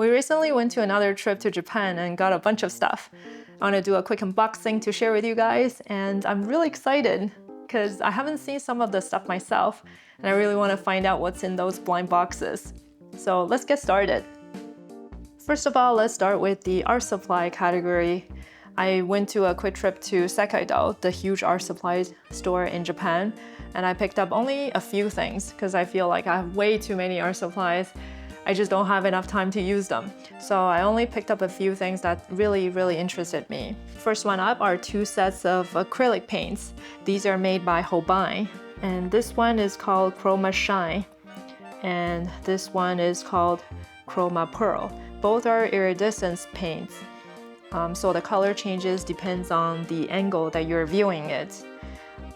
We recently went to another trip to Japan and got a bunch of stuff. I want to do a quick unboxing to share with you guys, and I'm really excited because I haven't seen some of the stuff myself, and I really want to find out what's in those blind boxes. So let's get started. First of all, let's start with the art supply category. I went to a quick trip to Sekaido, the huge art supply store in Japan, and I picked up only a few things because I feel like I have way too many art supplies. I just don't have enough time to use them. So I only picked up a few things that really interested me. First one up are two sets of acrylic paints. These are made by Hobein, and this one is called Chroma Shine, and this one is called Chroma Pearl. Both are iridescence paints. So the color changes depends on the angle that you're viewing it.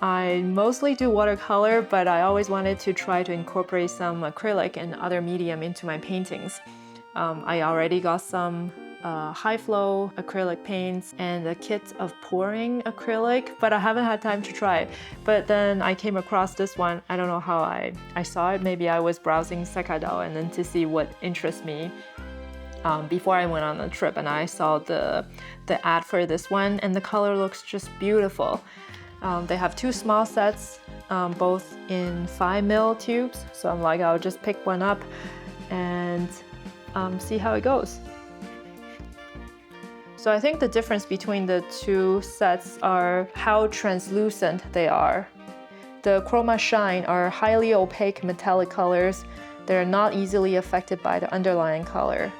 I mostly do watercolor, but I always wanted to try to incorporate some acrylic and other medium into my paintings. I already got some high flow acrylic paints and a kit of pouring acrylic, but I haven't had time to try it. But then I came across this one. I don't know how I saw it. Maybe I was browsing Sekaido and then to see what interests me. Before I went on the trip, and I saw the ad for this one, and the color looks just beautiful. They have two small sets, both in 5mm tubes, so I'm like, I'll just pick one up and see how it goes. So I think the difference between the two sets are how translucent they are. The Chroma Shine are highly opaque metallic colors. They're not easily affected by the underlying color.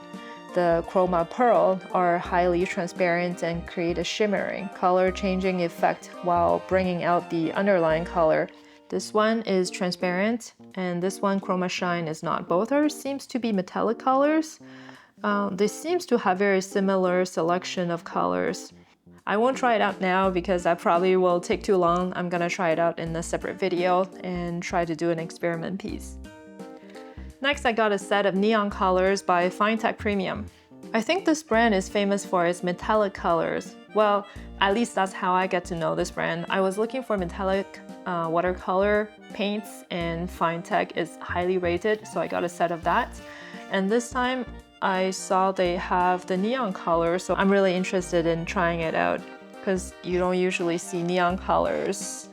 The Chroma Pearl are highly transparent and create a shimmering, color-changing effect while bringing out the underlying color. This one is transparent, and this one, Chroma Shine, is not. Both seems to be metallic colors. They seems to have very similar selection of colors. I won't try it out now because that probably will take too long. I'm gonna try it out in a separate video and try to do an experiment piece. Next, I got a set of neon colors by Finetec Premium. I think this brand is famous for its metallic colors. Well, at least that's how I get to know this brand. I was looking for metallic watercolor paints, and Finetec is highly rated, so I got a set of that. And this time, I saw they have the neon color, so I'm really interested in trying it out because you don't usually see neon colors.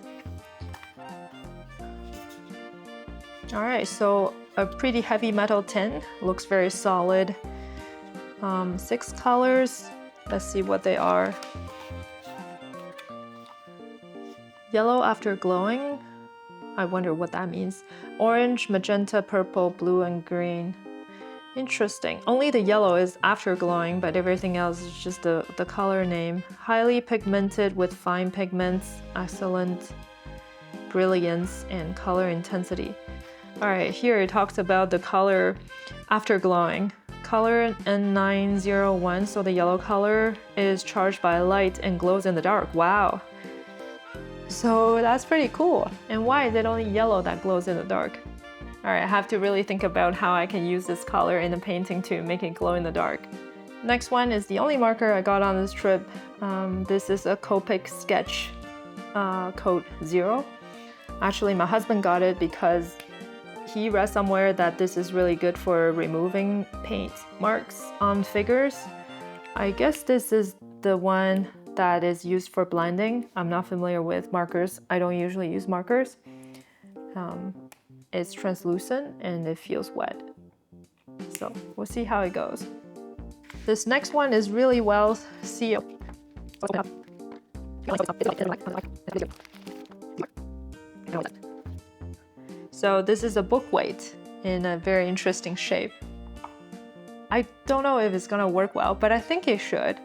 All right, so a pretty heavy metal tin, looks very solid. 6 colors, let's see what they are. Yellow after glowing, I wonder what that means. Orange, magenta, purple, blue, and green. Interesting, only the yellow is after glowing, but everything else is just the color name. Highly pigmented with fine pigments, excellent brilliance and color intensity. All right, here it talks about the color after glowing. Color N901, so the yellow color is charged by light and glows in the dark. Wow. So that's pretty cool. And why is it only yellow that glows in the dark? All right, I have to really think about how I can use this color in the painting to make it glow in the dark. Next one is the only marker I got on this trip. This is a Copic sketch code 0. Actually, my husband got it because he read somewhere that this is really good for removing paint marks on figures. I guess this is the one that is used for blending. I'm not familiar with markers. I don't usually use markers. It's translucent and it feels wet. So we'll see how it goes. This next one is really well sealed. So this is a book weight in a very interesting shape. I don't know if it's gonna work well, but I think it should.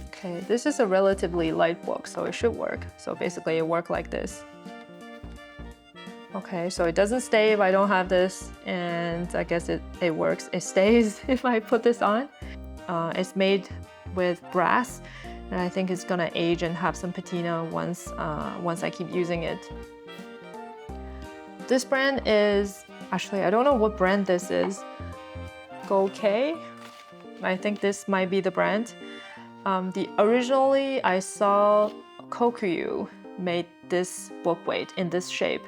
Okay, this is a relatively light book, so it should work. So basically it works like this. Okay, so it doesn't stay if I don't have this, and I guess it works. It stays if I put this on. It's made with brass, and I think it's gonna age and have some patina once I keep using it. This brand is, actually I don't know what brand this is. Goukei? I think this might be the brand. Originally I saw Kokuyu made this book weight in this shape.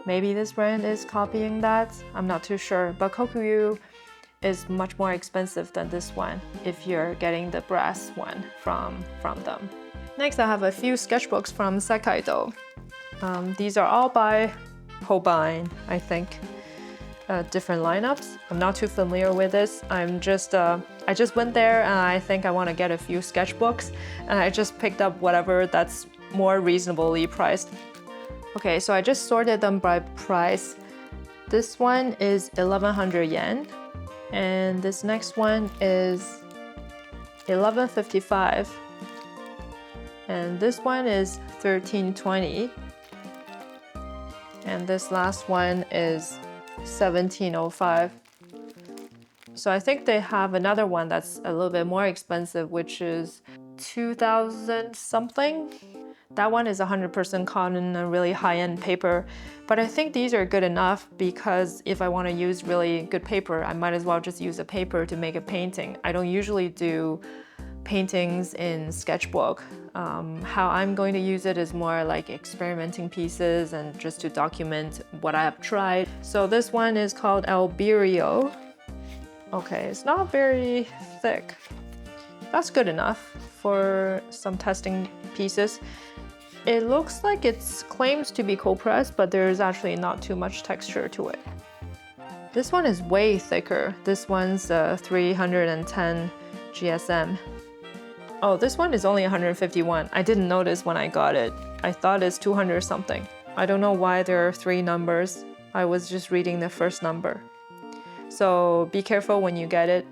Maybe this brand is copying that, I'm not too sure. But Kokuyu is much more expensive than this one if you're getting the brass one from them. Next, I have a few sketchbooks from Sekaido. These are all by Hobein, I think. Different lineups. I'm not too familiar with this. I just went there and I think I want to get a few sketchbooks, and I just picked up whatever that's more reasonably priced. Okay, so I just sorted them by price. This one is 1100 yen, and this next one is 1155, and this one is 1320, and this last one is 1705. So I think they have another one that's a little bit more expensive, which is 2000 something. That one is 100% cotton and really high-end paper. But I think these are good enough because if I want to use really good paper, I might as well just use a paper to make a painting. I don't usually do paintings in sketchbook. How I'm going to use it is more like experimenting pieces and just to document what I have tried. So this one is called Alberio. Okay, it's not very thick. That's good enough for some testing pieces. It looks like it claims to be cold pressed, but there's actually not too much texture to it. This one is way thicker. This one's 310 GSM. Oh, this one is only 151. I didn't notice when I got it. I thought it's 200 something. I don't know why there are 3 numbers. I was just reading the first number. So be careful when you get it.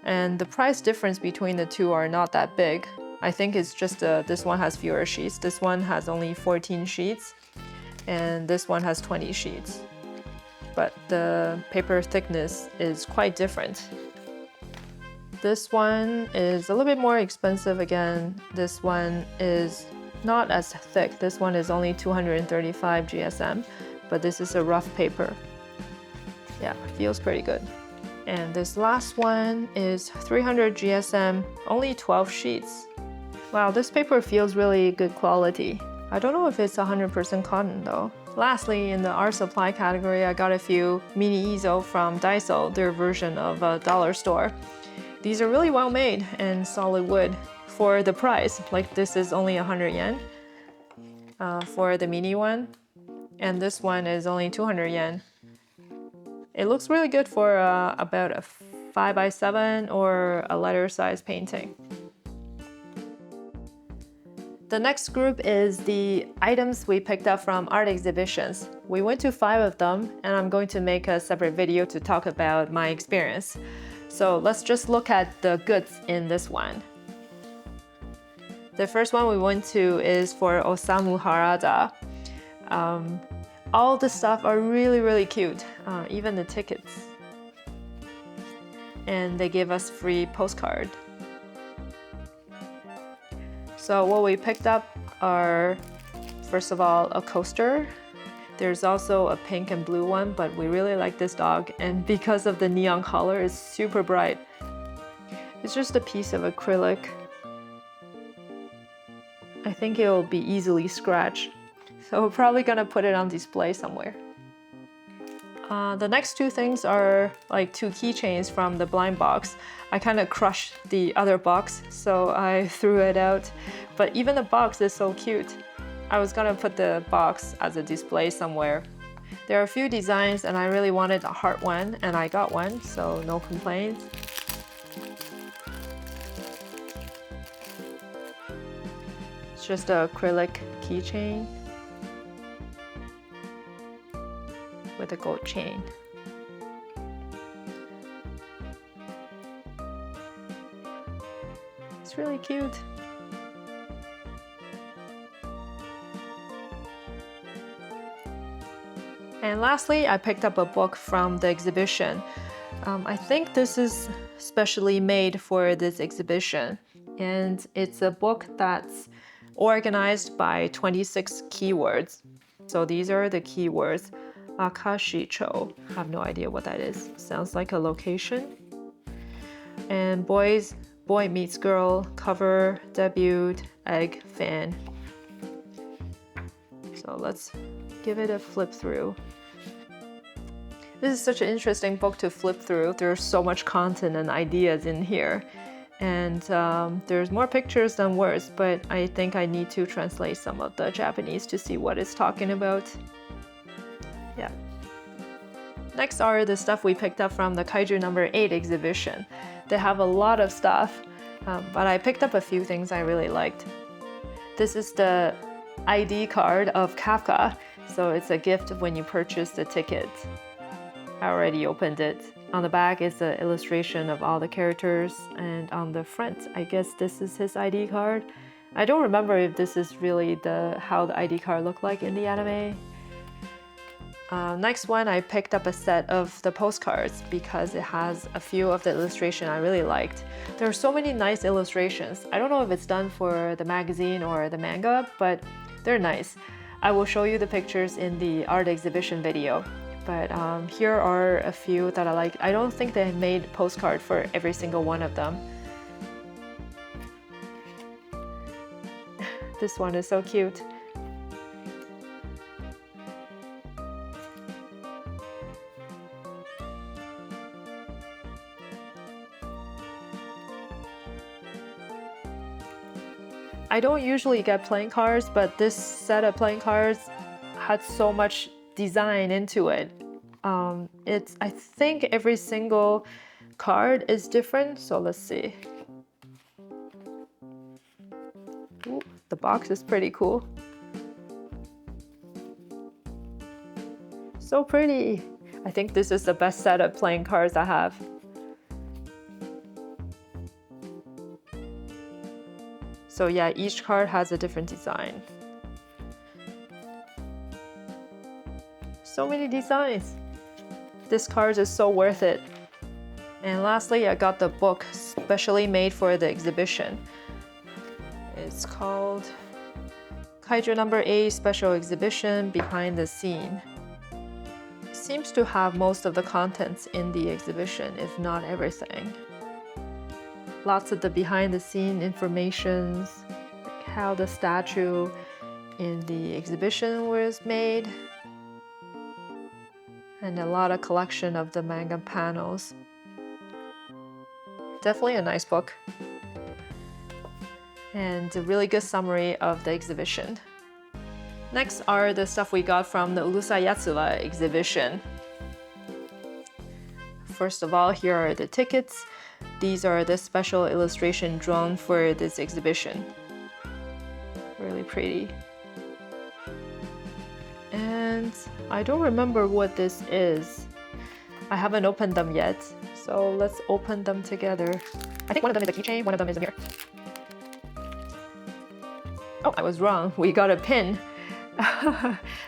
And the price difference between the two are not that big. I think it's just this one has fewer sheets. This one has only 14 sheets, and this one has 20 sheets. But the paper thickness is quite different. This one is a little bit more expensive again. This one is not as thick. This one is only 235 GSM, but this is a rough paper. Yeah, feels pretty good. And this last one is 300 GSM, only 12 sheets. Wow, this paper feels really good quality. I don't know if it's 100% cotton though. Lastly, in the art supply category, I got a few mini easel from Daiso, their version of a dollar store. These are really well made and solid wood for the price. Like this is only 100 yen for the mini one, and this one is only 200 yen. It looks really good for about a 5x7 or a letter size painting. The next group is the items we picked up from art exhibitions. We went to 5 of them, and I'm going to make a separate video to talk about my experience. So let's just look at the goods in this one. The first one we went to is for Osamu Harada. All the stuff are really cute, even the tickets. And they gave us free postcard. So what we picked up are, first of all, a coaster. There's also a pink and blue one, but we really like this dog, and because of the neon color, it's super bright. It's just a piece of acrylic. I think it will be easily scratched, so we're probably gonna put it on display somewhere. The next 2 things are like 2 keychains from the blind box. I kind of crushed the other box, so I threw it out. But even the box is so cute. I was gonna put the box as a display somewhere. There are a few designs and I really wanted a heart one, and I got one, so no complaints. It's just an acrylic keychain with a gold chain. It's really cute. And lastly, I picked up a book from the exhibition. I think this is specially made for this exhibition, and it's a book that's organized by 26 keywords. So these are the keywords. Akashicho, I have no idea what that is. Sounds like a location. And boy meets girl, cover, debut, egg, fan. So let's give it a flip through. This is such an interesting book to flip through. There's so much content and ideas in here. And there's more pictures than words, but I think I need to translate some of the Japanese to see what it's talking about. Yeah. Next are the stuff we picked up from the Kaiju No. 8 exhibition. They have a lot of stuff, but I picked up a few things I really liked. This is the ID card of Kafka, so it's a gift when you purchase the ticket. I already opened it. On the back is the illustration of all the characters, and on the front, I guess this is his ID card. I don't remember if this is really how the ID card looked like in the anime. Next one, I picked up a set of the postcards because it has a few of the illustration I really liked. There are so many nice illustrations. I don't know if it's done for the magazine or the manga, but they're nice. I will show you the pictures in the art exhibition video. But here are a few that I like. I don't think they made postcard for every single one of them. This one is so cute. I don't usually get playing cards, but this set of playing cards had so much design into it. I think every single card is different, so let's see. Ooh, the box is pretty cool. So pretty. I think this is the best set of playing cards I have. So yeah, each card has a different design. So many designs. This card is so worth it. And lastly, I got the book specially made for the exhibition. It's called Kaiju No. 8 Special Exhibition Behind the Scene. It seems to have most of the contents in the exhibition, if not everything. Lots of the behind the scene information, like how the statue in the exhibition was made, and a lot of collection of the manga panels. Definitely a nice book. And a really good summary of the exhibition. Next are the stuff we got from the Urusei Yatsura exhibition. First of all, here are the tickets. These are the special illustration drawn for this exhibition. Really pretty. And I don't remember what this is. I haven't opened them yet, so let's open them together. I think one of them is a keychain, one of them is a mirror. Oh, I was wrong. We got a pin.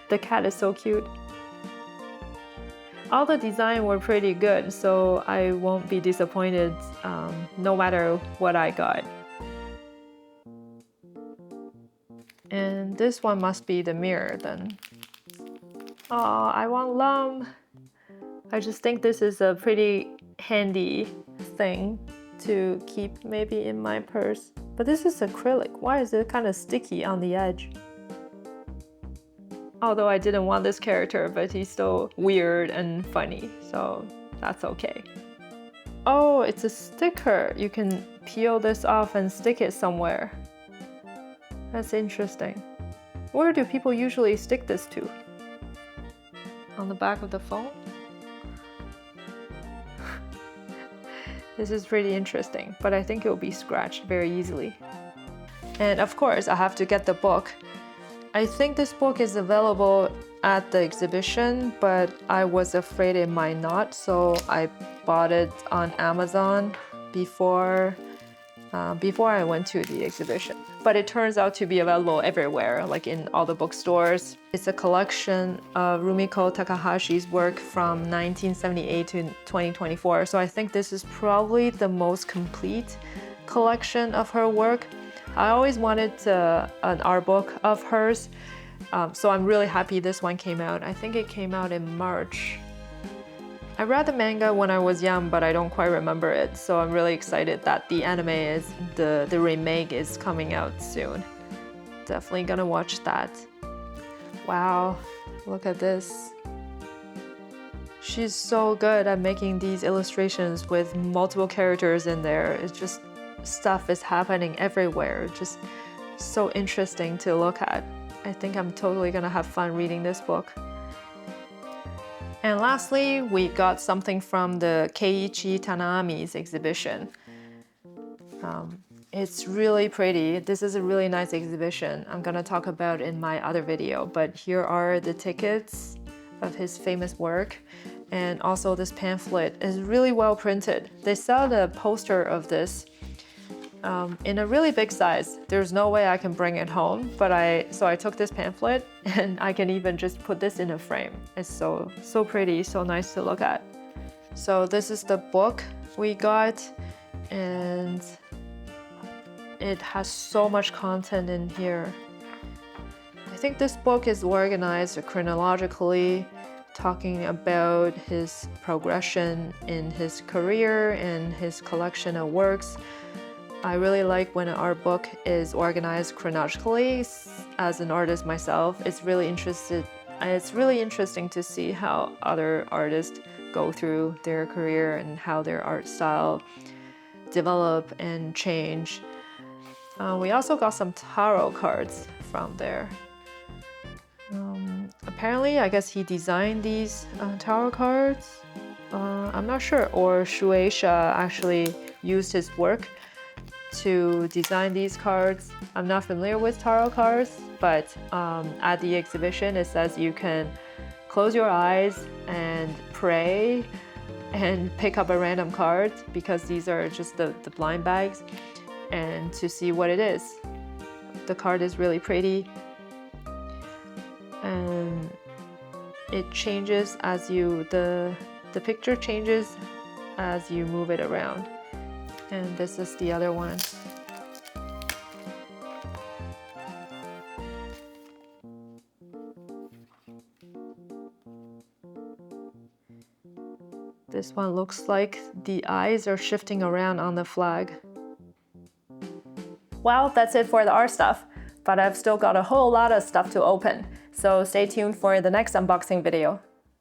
The cat is so cute. All the design were pretty good, so I won't be disappointed no matter what I got. And this one must be the mirror then. Oh, I want Lum. I just think this is a pretty handy thing to keep maybe in my purse. But this is acrylic. Why is it kind of sticky on the edge? Although I didn't want this character, but he's still weird and funny, so that's okay. Oh, it's a sticker. You can peel this off and stick it somewhere. That's interesting. Where do people usually stick this to? On the back of the phone? This is pretty interesting, but I think it will be scratched very easily. And of course, I have to get the book. I think this book is available at the exhibition, but I was afraid it might not, so I bought it on Amazon before I went to the exhibition. But it turns out to be available everywhere, like in all the bookstores. It's a collection of Rumiko Takahashi's work from 1978 to 2024, so I think this is probably the most complete collection of her work. I always wanted an art book of hers, so I'm really happy this one came out. I think it came out in March. I read the manga when I was young, but I don't quite remember it, so I'm really excited that the anime the remake is coming out soon. Definitely gonna watch that. Wow, look at this. She's so good at making these illustrations with multiple characters in there. It's just stuff is happening everywhere. Just so interesting to look at. I think I'm totally gonna have fun reading this book. And lastly, we got something from the Keiichi Tanaami's exhibition. It's really pretty. This is a really nice exhibition. I'm gonna talk about in my other video, but here are the tickets of his famous work. And also this pamphlet is really well printed. They sell the poster of this in a really big size. There's no way I can bring it home, but so I took this pamphlet and I can even just put this in a frame. It's so pretty, so nice to look at. So this is the book we got, and it has so much content in here. I think this book is organized chronologically, talking about his progression in his career and his collection of works. I really like when an art book is organized chronologically. As an artist myself, it's really interesting to see how other artists go through their career and how their art style develop and change. We also got some tarot cards from there. Apparently, I guess he designed these tarot cards. I'm not sure, or Shueisha actually used his work to design these cards. I'm not familiar with tarot cards, but at the exhibition it says you can close your eyes and pray and pick up a random card, because these are just the blind bags, and to see what it is. The card is really pretty, and it changes as the picture changes as you move it around. And this is the other one. This one looks like the eyes are shifting around on the flag. Well, that's it for the art stuff, but I've still got a whole lot of stuff to open, so stay tuned for the next unboxing video.